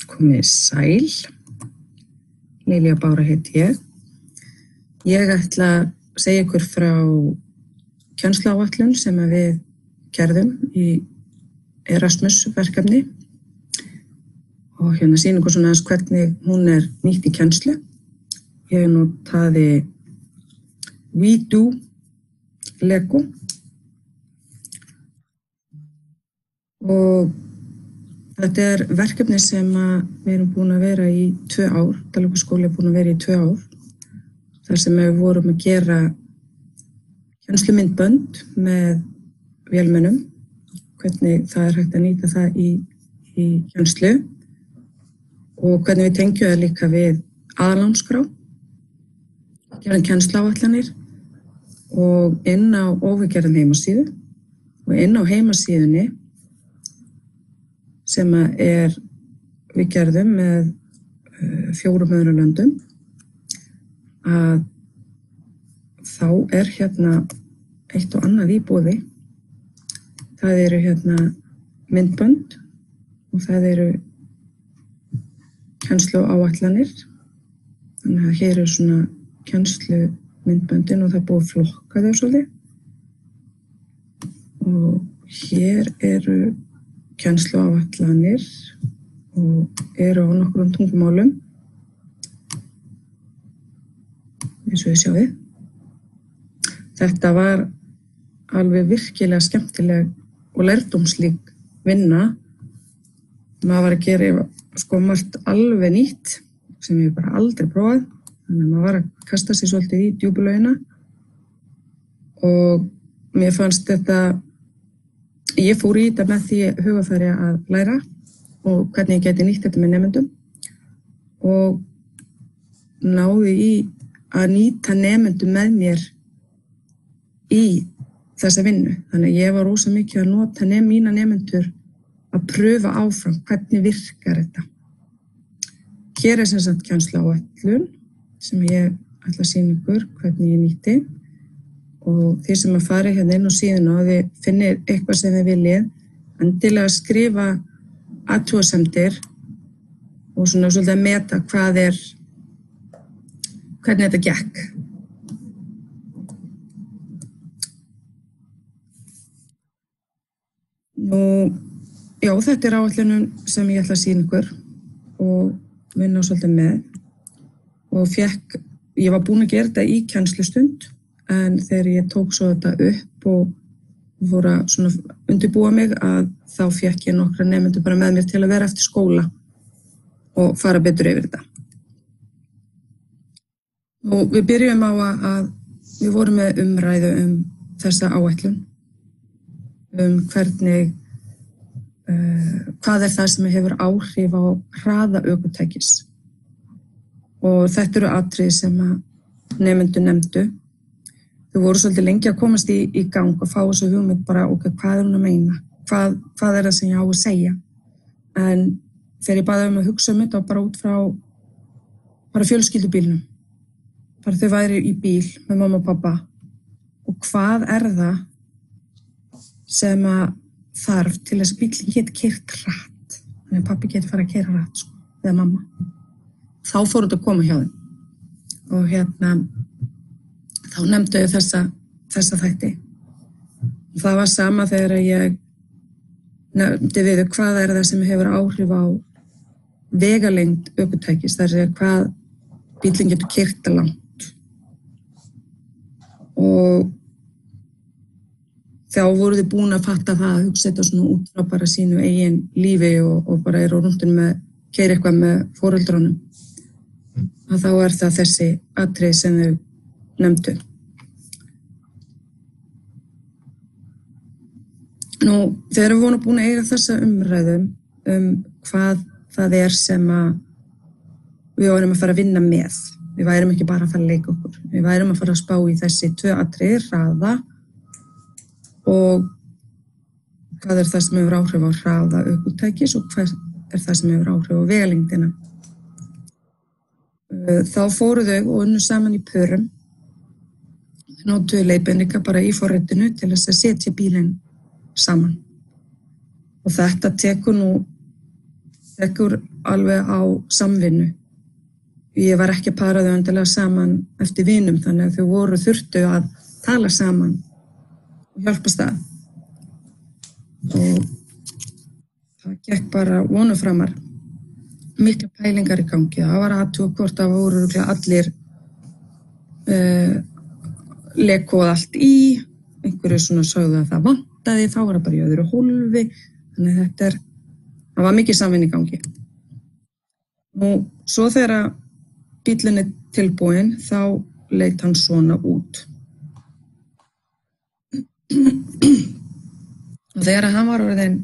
Komið sæl, Lilja Bára heiti ég. Ég ætla að segja ykkur frá kennsluáætlun sem við gerðum í Erasmus-verkefni og hérna sýna ykkur svona hvernig hún nýtt í kennslu. Ég notaði WeDo Lego og þetta verkefni sem við erum búin að vera í 2 ár. Dalvíkurskóli búin að vera í 2 ár. Þar sem við vorum að gera kennslumyndbönd með vélmennum. Hvernig það hægt að nýta það í kennslu. Og hvernig við tengjum það líka við aðalnámskrá. Gerum kennsluáætlanir. Og við gerðum heimasíðu. Og inn á heimasíðunni sem við gerðum með 4 öðrum löndum, að þá hérna eitt og annað í boði. Það eru hérna myndbönd og það eru kennsluáætlanir. Þannig að hér svona kennslumyndböndin og það búið að flokka þau svolítið. Og hér eru kennsluáætlanir og eru á nokkrum tungumálum eins og þið sjáið. Þetta var alveg virkilega skemmtileg og lærdómslík vinna. Maður var að gera margt alveg nýtt sem ég bara aldrei prófað. Þannig að maður var að kasta sig svolítið í djúpulaugina og mér fannst ég fór í þetta með því hugafæri að læra og hvernig ég geti nýtt þetta með nemendum og náði í að nýta nemendum með mér í þessa vinnu. Þannig að ég var rosa mikið að nota mína nemendur að pröfa áfram hvernig virkar þetta. Hér sem sagt kennsluáætlun sem ég ætla að sýna ykkur hvernig ég nýtti. Og þeir sem að fara hérna inn á síðuna og þið finnir eitthvað sem þið viljið, endilega skrifa athugasemdir og svona svolítið að meta hvernig þetta gekk. Já, þetta áætlunum sem ég ætla að sýna ykkur og vinna svolítið með. Og ég var búin að gera þetta í kennslustund. En þegar ég tók svo þetta upp og fór að undirbúa mig að þá fékk ég nokkra nemendur bara með mér til að vera eftir skóla og fara betur yfir þetta. Og við byrjum á að við vorum með umræðu þessa áætlun, hvernig, hvað það sem hefur áhrif á hraða ökutækis. Og þetta eru atriði sem nemendur nefndu. Þau voru svolítið lengi að komast í gang og fá þessu hugmynd bara, hvað hún að meina? Hvað það sem ég á að segja? En þegar ég baði að hugsa þetta bara út frá bara fjölskyldubílnum. Bara þau væri í bíl með mamma og pappa. Og hvað það sem þarf til þess að bílinn geti keyrt hratt? Þannig að pappi geti farið að keyra hratt, eða mamma. Þá fór þetta að koma hjá þeim. Og þá nefndu ég þessa þætti. Og það var sama þegar ég nefndi við hvað það sem hefur áhrif á vegalengd ökutækis. Það hvað bílinn getur keyrt langt. Og þá voru þið búin að fatta það að hugsa þetta svona út frá bara sínu eigin lífi og bara á rúndinu með keyra eitthvað með foreldrunum. Og þá það þessi atriði sem þau nefndu. Þegar við vorum búin að eiga þessa umræðum hvað það sem við vorum að fara að vinna með. Við værum ekki bara að fara að leika okkur. Við værum að fara að spá í þessi 2 atriði, hraða og hvað það sem hefur áhrif á hraða ökutækis og hvað það sem hefur áhrif á vegalengdina. Þá fóru þau og unnu saman í pörum. Notuðu leiðbeiningar bara í forritinu til þess að setja bílinn saman. Og þetta tekur nú tekur alveg á samvinnu. Ég var ekki að para þau endilega saman eftir vinum, þannig að þau þurftu að tala saman og hjálpast að. Og það gekk bara vonumframar. Mikla pælingar í gangi. Það var aðtúa hvort það voru allir lekoð allt í, einhverju svona sögðu að það vantaði, þá var það bara í öðru hólfi, þannig að það var mikið samvinna í gangi. Nú, svo þegar bíllinn tilbúinn, þá leit hann svona út. Og þegar hann var orðinn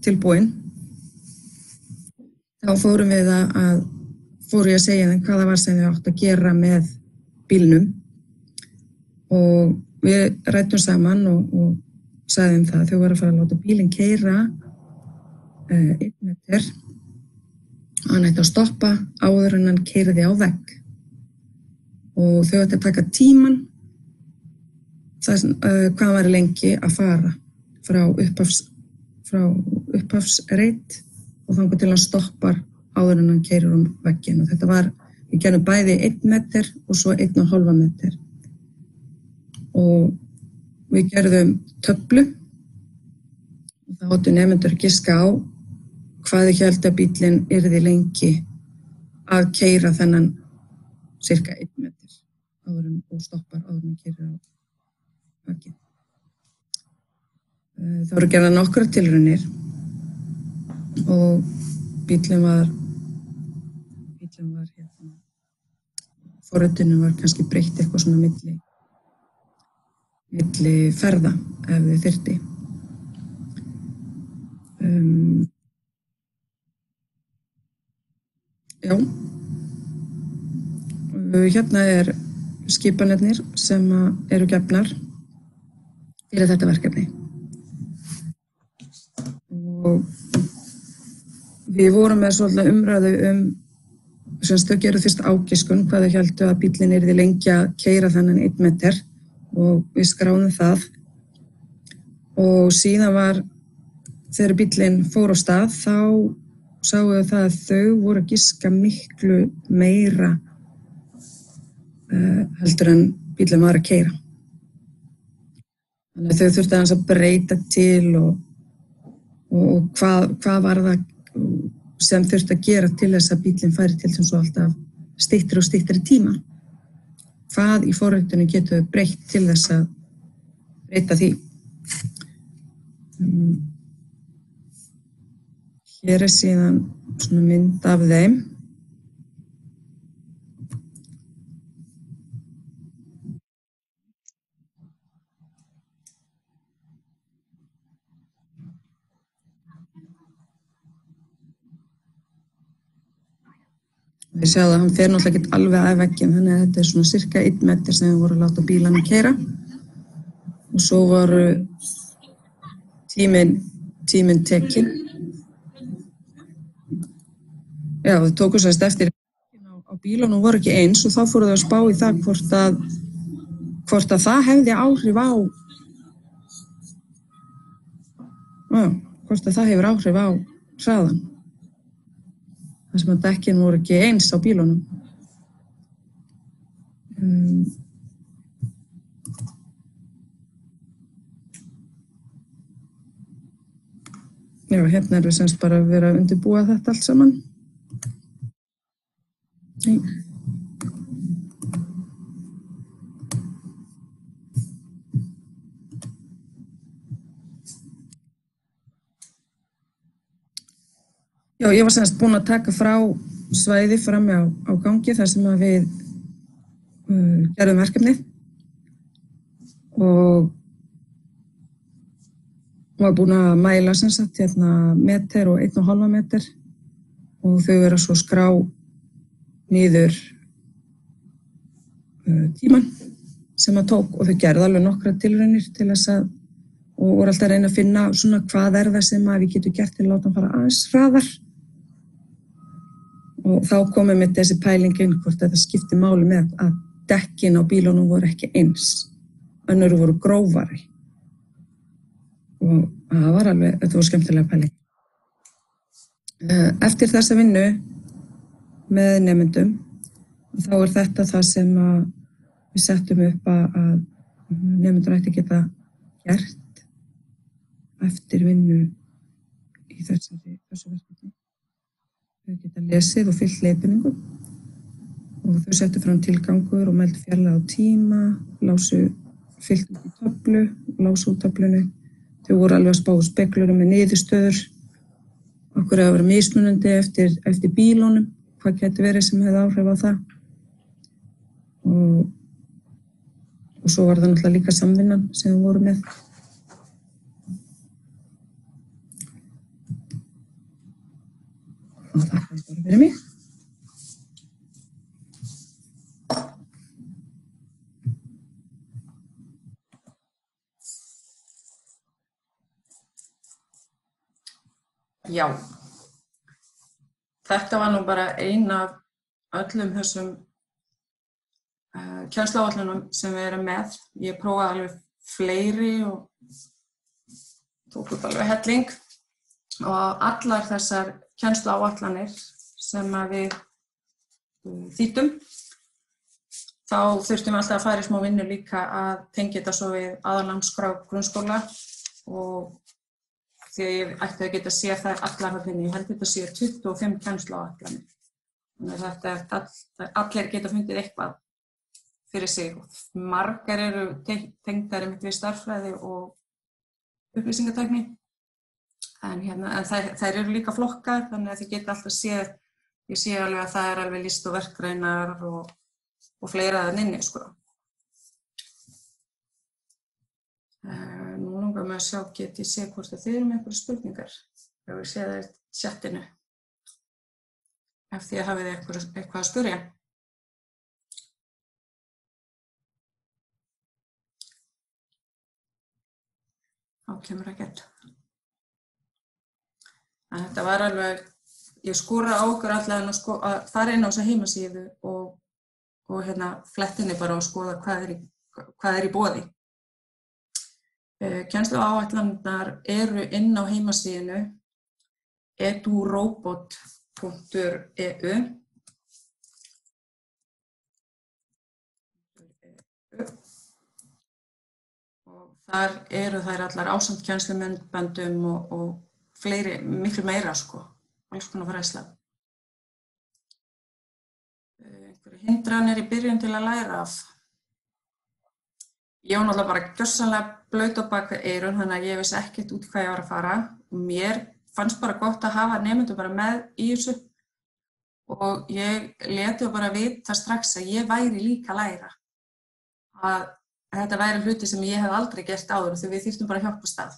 tilbúinn, þá fórum við fóru ég að segja þeim hvað það var sem við áttu að gera með bílnum. Og við ræddum saman og sagðum það að þau voru að fara að láta bílinn keyra 1 meter. Hann ætti að stoppa áður en hann keyrði á vegg. Og þau ætti að taka tíman hvað hann væri lengi að fara frá upphafsreit og þangað til hann stoppar áður en hann keyrir vegginn. Og þetta við gerðum bæði 1 meter og svo 1,5 meter. Og við gerðum töflu og þá áttu nemendur að giska á hvað þau héldu að bíllinn yrði lengi að keyra þennan cirka 1 meter og stoppar áður en hann keyrir á vegginn. Það voru gerðar nokkrar tilraunir og bíllinn var forritinu var kannski breytt eitthvað svona milli ferða ef þau þyrfti. Já, hérna skipanirnir sem eru gefnar fyrir þetta verkefni. Og við vorum með svolítið umræðu sem þau gerðu fyrst ágiskun hvað þau héldu að bíllinn yrði lengi að keyra þennan 1 meter og við skráðum það. Og síðan þegar bíllinn fór á stað, þá sáu við það að þau voru að giska miklu meira heldur en bíllinn var að keyra. Þannig að þau þurftu aðeins að breyta til og hvað var það sem þurfti að gera til þess að bíllinn færi til sem svo alltaf styttri og styttri tíma. Hvað í forritinu getur við breytt til þess að breyta því? Hér síðan svona mynd af þeim. Við sjáum að hann fer náttúrulega ekki alveg að vegginn, þannig að þetta svona cirka 1 meter sem við vorum að láta bílana keyra. Og svo voru tíminn tekinn. Já, þau tóku sérst eftir á bílunum voru ekki eins og þá fóru þau að spá í það hvort að það hefði áhrif á hvort að það hefur áhrif á hraðan. Það sem að dekkin voru ekki eins á bílunum. Já, hérna við semst bara að vera að undirbúa þetta allt saman. Já, ég var semst búin að taka frá svæði frammi á gangi þar sem að við gerðum verkefnið og var búin að mæla sem sagt hérna meter og 1,5 meter og þau vera svo skrá niður tíman sem að tók og þau gerði alveg nokkra tilraunir til þess að og voru alltaf að reyna að finna svona hvað það sem að við getum gert til að láta hann fara aðeins hraðar. Og þá komum við þessi pælingin hvort þetta skipti máli með að dekkin á bílunum voru ekki eins. Önnur voru grófari. Og það var alveg, þetta voru skemmtilega pæling. Eftir þessa vinnu með nemendum, þá þetta það sem við settum upp að nemendur ætti að geta gert eftir vinnu í þessu verkefni. Þau geta lesið og fyllt leiðbeiningum og þau settu fram tilgangur og mældu fjarlægð á tíma, fyllt út í töflu, lásu úr töflunni. Þau voru alveg að spá speklurum með niðurstöður, okkur að vera mismunandi eftir bílunum, hvað gæti verið sem hefði áhrif á það. Og svo var það náttúrulega líka samvinnan sem við vorum með. Og það bara fyrir mig. Já, þetta var nú bara ein af öllum þessum kennsluáætlunum sem við erum með. Ég prófaði alveg fleiri og tók upp alveg helling og allar þessar kennsluáætlanir sem við þýddum, þá þurftum við alltaf að fara í smá vinnu líka að tengja þetta svo við aðalnámskrá grunnskóla og því að ég ætti að geta séð þær allar að finna. Ég held þetta sé 25 kennsluáætlanir. Þannig að allir geta fundið eitthvað fyrir sig. Margar eru tengdar við stærðfræði og upplýsingatækni. En þær eru líka flokkar, þannig að þið geta alltaf séð, ég sé alveg að það alveg list og verkgreinar og fleira þarna inni, sko. Nú langar mig að sjá, get ég sé hvort þið eru með einhverjar spurningar. Ef ég sé það í chatinu. Ef þið hafið eitthvað að spyrja. Þá kemur ekkert. En þetta var alveg, ég skora á okkur allavega að fara inn á þessa heimasíðu og flettinni bara og skoða hvað í boði. Kennsluáætlanirnar eru inn á heimasíðunni edurobot.eu og þar eru þær allar ásamt kennslumyndböndum og fleiri, miklu meira, sko, alls konar fræðsla. Einhverjar hindranir í byrjun til að læra af. Ég var náttúrulega bara gjörsamlega blaut á bak við eyrun, þannig að ég vissi ekkert út hvað ég var að fara. Og mér fannst bara gott að hafa nemendur bara með í þessu og ég lét þau bara vita strax að ég væri líka að læra. Að þetta væri hluti sem ég hef aldrei gert áður því við þyrftum bara að hjálpast að.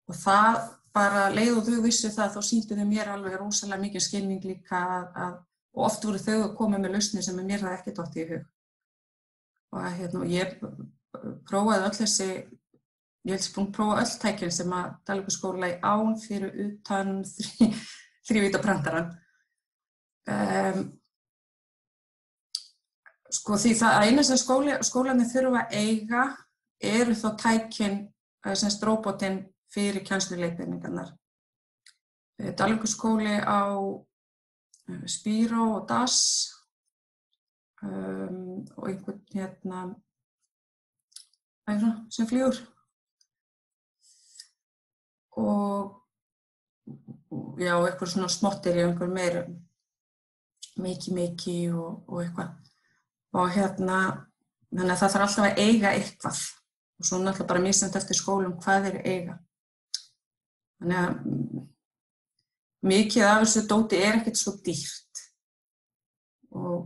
Og það bara leið og þau vissu það, þá sýndu þau mér alveg rosalega mikið skilning líka og oft voru þau að koma með lausnir sem mér hafði ekki dottið í hug. Og ég prófaði öll þessi, ég held búin að prófa öll tækin sem að Dalvíkurskóla í án fyrir utan þrívíta prentarann. Sko því það eina sem skólarnir þurfa að eiga eru þá tækin, semst róbotinn fyrir kennsluleiðbeiningarnar. Dalvíkurskóli á Spíró og DAS og einhvern sem flýgur. Og já, eitthvað svona smottir í einhver meira Miki og eitthvað. Og þannig að það þarf alltaf að eiga eitthvað. Og svo náttúrulega bara misjafnt eftir skólum hvað þeir eiga. Þannig að mikið af þessu dóti ekkert svo dýrt. Og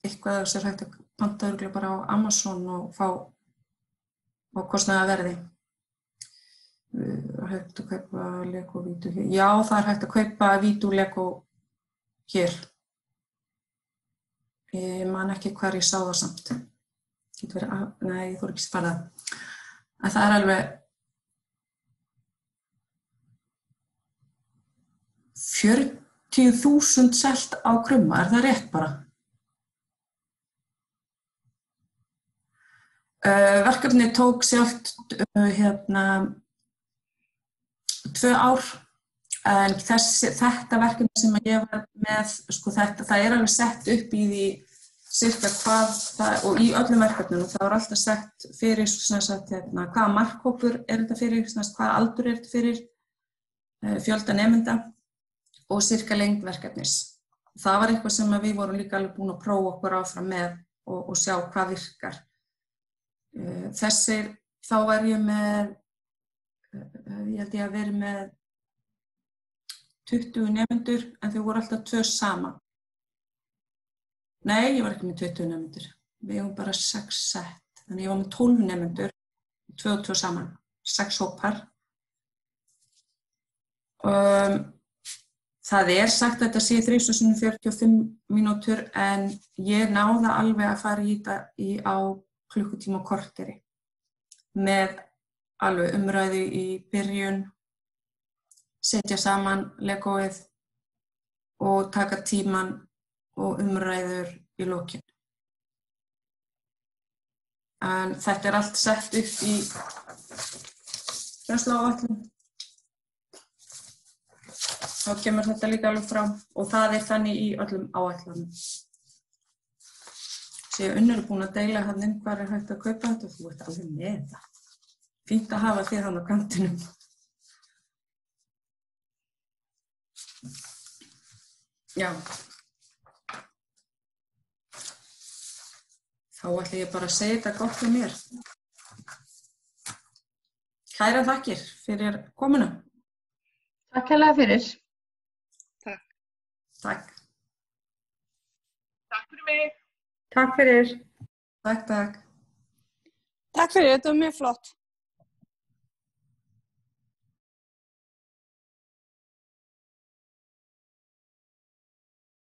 eitthvað af þessu hægt að panta örugglega bara á Amazon og fá á kostnaðarverði. Hægt að kaupa Lego Vídeó hér. Já, það hægt að kaupa Vídeó Lego hér. Ég man ekki hvar ég sá það samt. Nei, ég þori ekki að fara það. En það alveg 40.000 selt á krumma, það rétt bara? Verkefnið tók sjálft 2 ár, en þetta verkefni sem ég var með, sko það alveg sett upp í því cirka hvað það, og í öllum verkefnunum, það var alltaf sett fyrir, hvaða markhópur þetta fyrir, hvaða aldur þetta fyrir, fjölda nemenda og cirka lengd verkefnis. Það var eitthvað sem við vorum líka alveg búin að prófa okkur áfram með og sjá hvað virkar. Þá var ég með, ég held ég að vera með 20 nemendur, en þau voru alltaf 2 saman. Nei, ég var ekki með 20 nemendur. Við vorum bara 6 sett. Þannig ég var með 12 nemendur, 2 og 2 saman, 6 hópar. Það sagt að þetta sé 3:45 mínútur, en ég náði alveg að fara í þetta á klukkutíma og korteri. Með alveg umræðu í byrjun, setja saman legóið og taka tíman og umræður í lokin. En þetta allt sett upp í kennsluáætlun. Þá kemur þetta líka alveg fram og það þannig í öllum áætlunum. Sér Unnur búin að deila hann hvar hægt að kaupa þetta og þú ert alveg með þetta. Fínt að hafa þér hann á kantinum. Já. Þá ætla ég bara að segja þetta gott fyrir mér. Kærar þakkir fyrir komuna. Takk hérlega fyrir. Takk. Takk fyrir mig. Takk fyrir. Takk. Takk fyrir, þetta var mjög flott.